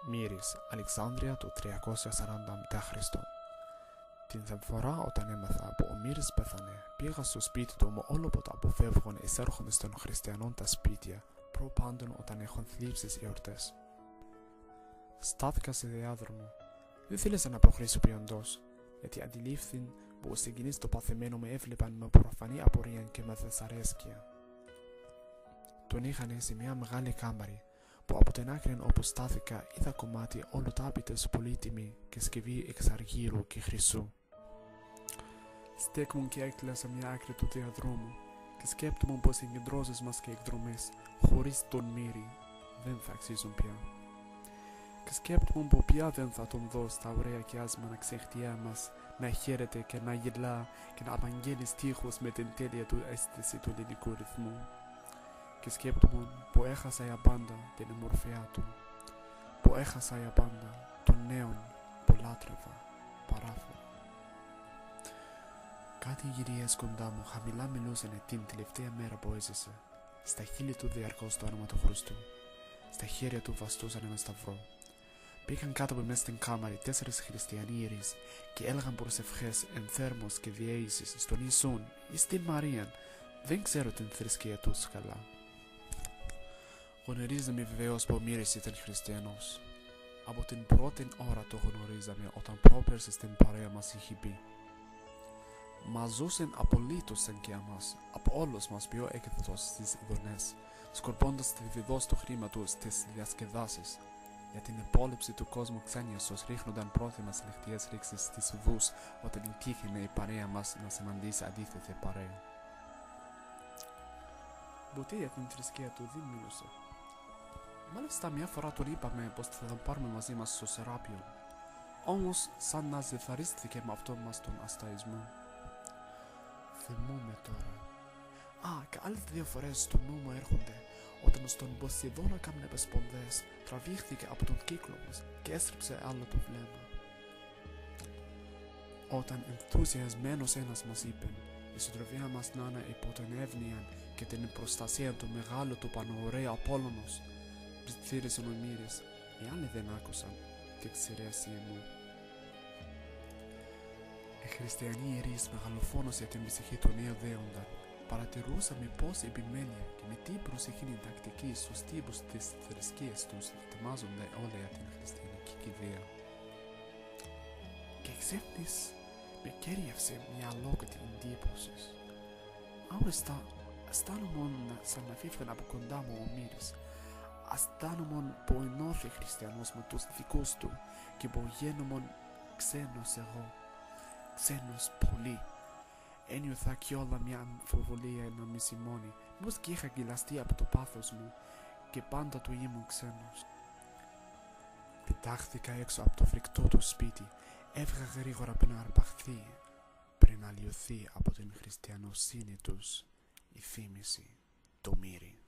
Μύρης, Αλεξάνδρεια του 340 μετά Την φορά όταν έμαθα που ο Μύρης πέθανε, πήγα στο σπίτι του με όλο που τα αποφεύγουν εισέρχονται των χριστιανών τα σπίτια, προπάντων όταν έχουν θλίψεις εορτές. Στάθηκα σε διάδρομο. Δεν θέλησα να προχωρήσω ποιοντός, γιατί αντιλήφθην που οι συγγενείς του παθημένου με έβλεπαν με προφανή απορία και με δυσαρέσκεια. Τον είχαν σε μια μεγάλη κάμαρη, που από την άκρη όπου στάθηκα είδα κομμάτι ολοτάπητες πολύτιμη και σκευή εξ αργύρου και χρυσού. Στέκμουν και έκλαια σε μια άκρη του διαδρόμου και σκέπτομουν πως οι εγκεντρώσεις μας και εκδρομές χωρίς τον Μύρη δεν θα αξίζουν πια. Και σκέπτομουν που πια δεν θα τον δω στα ωραία και άσμανα ξεχτιά μας να χαίρεται και να γελά και να απαγγέλει στίχους με την τέλεια του αίσθηση του ελληνικού ρυθμού. Και σκέπτομουν που έχασα για πάντα την ομορφιά του, που έχασα για πάντα τον νέον που λάτρευα παράφορα. Κάτι γυριές κοντά μου χαμηλά μιλούσαν την τελευταία μέρα που έζησε. Στα χείλη του διαρκώς το όνομα του Χριστού, στα χέρια του βαστούσαν ένα σταυρό. Πήγαν κάτω από μέσα στην κάμαρη 4 χριστιανοί ιερείς και έλεγαν προσευχές ενθέρμος και διαίσθησης στον Ιησούν ή στην Μαρίαν. Δεν ξέρω την θρησκεία τους καλά. Γνωρίζαμε βεβαίως που ο Μύρης ήταν χριστιανός. Από την πρώτη ώρα το γνωρίζαμε όταν πρόπερσε στην παρέα μας είχε πει. Μας ζούσαν απολύτως σαν και εμάς, από όλους μας πιο έκδοτος στις ειδονές, σκορπώντας τη βιδός του χρήματος στις διασκεδάσεις. Για την υπόλοιψη του κόσμου ξένιωσος ρίχνονταν πρόθυμα λεχτιές ρήξεις στις οδούς όταν τύχαινε η παρέα μας να συναντήσει αντίθετη παρέα. Ποτέ για την θρησκεία του δεν μίλησε. Μάλιστα μια φορά του είπαμε πως θα τον πάρουμε μαζί μας στο Σεράπιον, όμως σαν να ζεθαρίστηκε με αυτόν μας τον ασταϊσμό. Θυμούμαι τώρα. Και άλλες 2 φορές στο νου μου έρχονται όταν στον Ποσειδώνα κάμνε σπονδές τραβήχθηκε από τον κύκλο μας και έστρεψε άλλο το βλέμμα. Όταν ενθουσιασμένος ένας μας είπε η συντροφιά μας να είναι υπό την εύνοια και την προστασία του μεγάλου του Πανωρέου Απόλλωνος, πληθύρισε ο Μύρης. Οι άλλοι δεν άκουσαν τη εξαιρέσια μου. Οι χριστιανοί ιερείς μεγαλοφώνος για την ψυχή του νέου δέοντα παρατηρούσαμε πώς η επιμέλεια και με τι προσοχή τακτική στους τύπους της θρησκείας τους ετοιμάζονται όλα για την χριστιανική κηδεία. Και εξέπνης με κέρδιευσε μια αλόκοτη εντύπωση. Άριστα αισθάνομουν σαν να φύγουν από κοντά μου ο Μύρης. Αισθάνομουν που ενώθη χριστιανός με τους δικούς του και που γίνομουν ξένος εγώ. Ξένος πολύ. Ένιωθα κι όλα μια αμφιβολία να με σημώνει, μήπως και είχα γελαστεί από το πάθος μου και πάντα του ήμουν ξένος. Πετάχθηκα έξω από το φρικτό του σπίτι, έβγα γρήγορα πριν αρπαχθεί, πριν αλλοιωθεί από την χριστιανοσύνη τους η θύμηση του Μύρη.